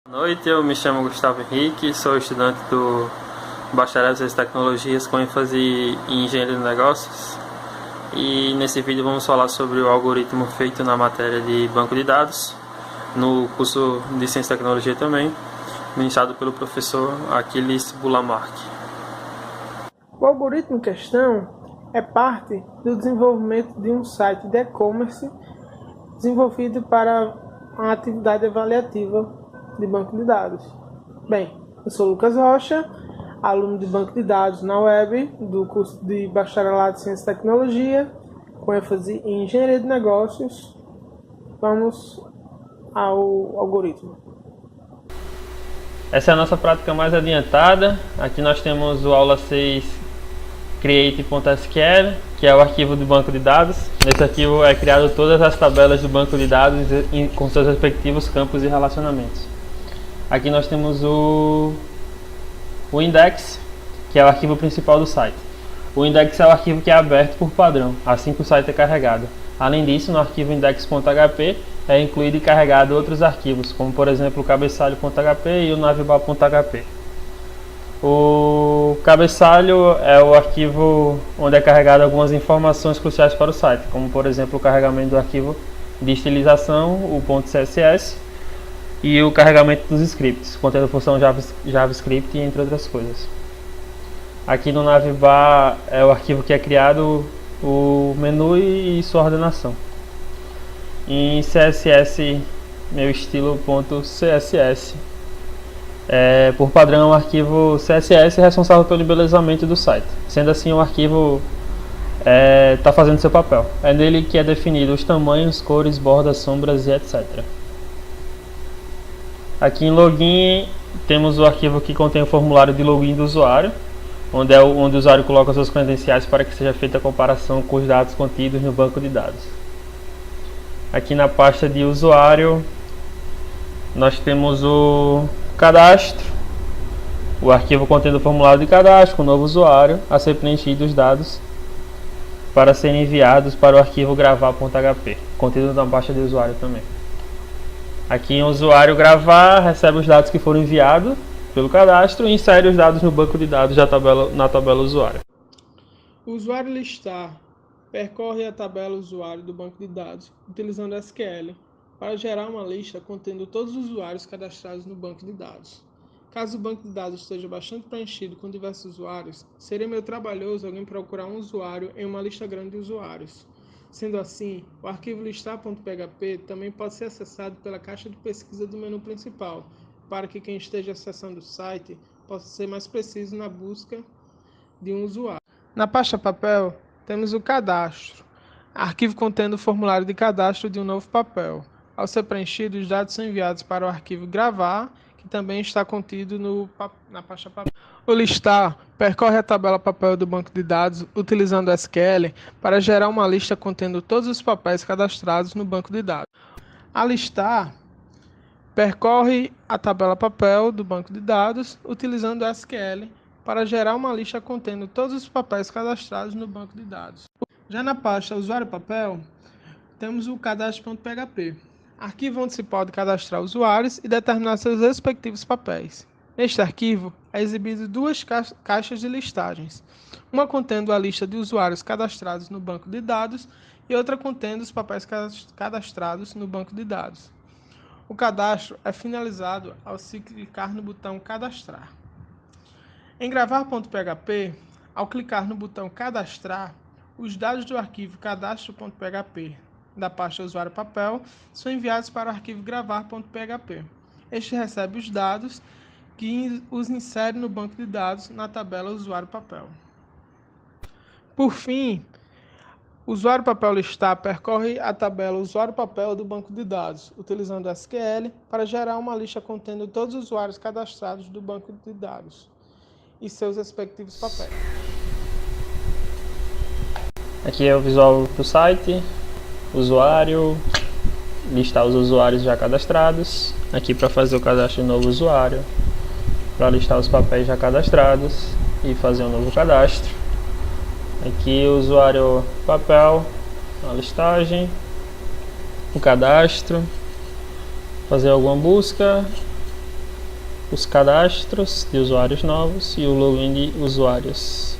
Boa noite, eu me chamo Gustavo Henrique, sou estudante do Bacharel em Ciências e Tecnologias com ênfase em Engenharia de Negócios. E nesse vídeo vamos falar sobre o algoritmo feito na matéria de Banco de Dados, no curso de Ciência e Tecnologia também, ministrado pelo professor Aquiles Bulamark. O algoritmo em questão é parte do desenvolvimento de um site de e-commerce desenvolvido para uma atividade avaliativa de banco de dados. Bem, eu sou Lucas Rocha, aluno de banco de dados na web do curso de Bacharelado em Ciência e Tecnologia, com ênfase em Engenharia de Negócios. Vamos ao algoritmo. Essa é a nossa prática mais adiantada. Aqui nós temos o aula 6 create.sql, que é o arquivo do banco de dados. Nesse arquivo é criado todas as tabelas do banco de dados com seus respectivos campos e relacionamentos. Aqui nós temos o index, que é o arquivo principal do site. O index é o arquivo que é aberto por padrão, assim que o site é carregado. Além disso, no arquivo index.php é incluído e carregado outros arquivos, como por exemplo o cabeçalho.php e o navbar.php. O cabeçalho é o arquivo onde é carregado algumas informações cruciais para o site, como por exemplo o carregamento do arquivo de estilização, o .css, e o carregamento dos scripts, contendo função JavaScript, entre outras coisas. Aqui no navbar é o arquivo que é criado o menu e sua ordenação. Em CSS, meu estilo.css. Por padrão, o arquivo CSS é responsável pelo embelezamento do site. Sendo assim, o arquivo está fazendo seu papel. É nele que é definido os tamanhos, cores, bordas, sombras e etc. Aqui em login temos o arquivo que contém o formulário de login do usuário, onde o usuário coloca suas credenciais para que seja feita a comparação com os dados contidos no banco de dados. Aqui na pasta de usuário nós temos o cadastro, o arquivo contendo o formulário de cadastro com o novo usuário a ser preenchido os dados para serem enviados para o arquivo gravar.php, contido na pasta de usuário também. Aqui o usuário gravar recebe os dados que foram enviados pelo cadastro e insere os dados no banco de dados na tabela usuário. O usuário listar percorre a tabela usuário do banco de dados utilizando SQL para gerar uma lista contendo todos os usuários cadastrados no banco de dados. Caso o banco de dados esteja bastante preenchido com diversos usuários, seria meio trabalhoso alguém procurar um usuário em uma lista grande de usuários. Sendo assim, o arquivo listar.php também pode ser acessado pela caixa de pesquisa do menu principal, para que quem esteja acessando o site possa ser mais preciso na busca de um usuário. Na pasta papel, temos o cadastro, arquivo contendo o formulário de cadastro de um novo papel. Ao ser preenchido, os dados são enviados para o arquivo gravar, que também está contido na pasta papel. O listar percorre a tabela papel do banco de dados utilizando SQL para gerar uma lista contendo todos os papéis cadastrados no banco de dados. A listar percorre a tabela papel do banco de dados utilizando SQL para gerar uma lista contendo todos os papéis cadastrados no banco de dados. Já na pasta usuário papel, temos o cadastro.php, arquivo onde se pode cadastrar usuários e determinar seus respectivos papéis. Neste arquivo, é exibido duas caixas de listagens, uma contendo a lista de usuários cadastrados no banco de dados e outra contendo os papéis cadastrados no banco de dados. O cadastro é finalizado ao se clicar no botão cadastrar. Em gravar.php, ao clicar no botão cadastrar, os dados do arquivo cadastro.php da pasta usuário papel são enviados para o arquivo gravar.php. Este recebe os dados que os insere no banco de dados na tabela usuário papel. Por fim, o usuário papel listar percorre a tabela usuário papel do banco de dados, utilizando SQL para gerar uma lista contendo todos os usuários cadastrados do banco de dados e seus respectivos papéis. Aqui é o visual do site, usuário, listar os usuários já cadastrados. Aqui para fazer o cadastro de novo usuário, para listar os papéis já cadastrados e fazer um novo cadastro. Aqui o usuário papel, a listagem, o cadastro, fazer alguma busca os cadastros de usuários novos e o login de usuários.